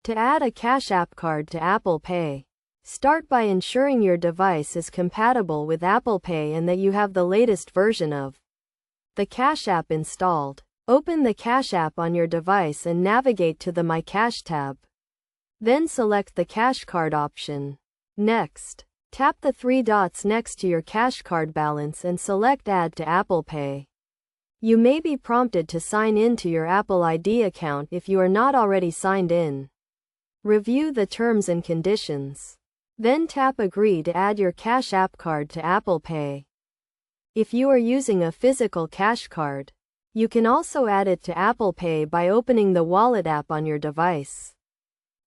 To add a Cash App card to Apple Pay, start by ensuring your device is compatible with Apple Pay and that you have the latest version of the Cash App installed. Open the Cash App on your device and navigate to the My Cash tab. Then select the Cash Card option. Next, tap the three dots next to your Cash Card balance and select Add to Apple Pay. You may be prompted to sign in to your Apple ID account if you are not already signed in. Review the terms and conditions. Then tap Agree to add your Cash App card to Apple Pay. If you are using a physical cash card, you can also add it to Apple Pay by opening the Wallet app on your device,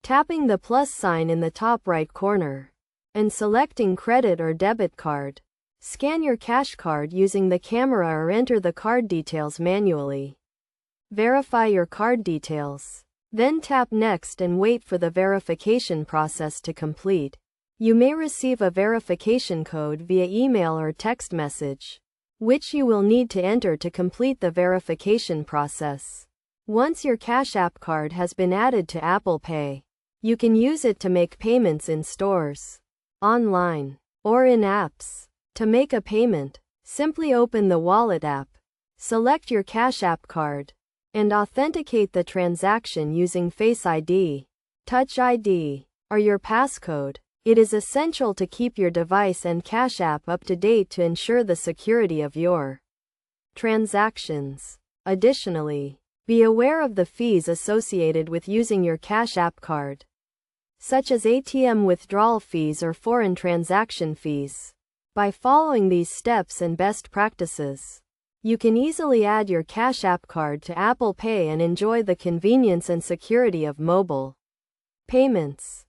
tapping the plus sign in the top right corner, and selecting Credit or Debit Card. Scan your Cash Card using the camera or enter the card details manually. Verify your card details. Then tap Next and wait for the verification process to complete. You may receive a verification code via email or text message, which you will need to enter to complete the verification process. Once your Cash App card has been added to Apple Pay, you can use it to make payments in stores, online, or in apps. To make a payment, simply open the Wallet app, select your Cash App card, and authenticate the transaction using Face ID, Touch ID, or your passcode. It is essential to keep your device and Cash App up to date to ensure the security of your transactions. Additionally, be aware of the fees associated with using your Cash App card, such as ATM withdrawal fees or foreign transaction fees. By following these steps and best practices, you can easily add your Cash App card to Apple Pay and enjoy the convenience and security of mobile payments.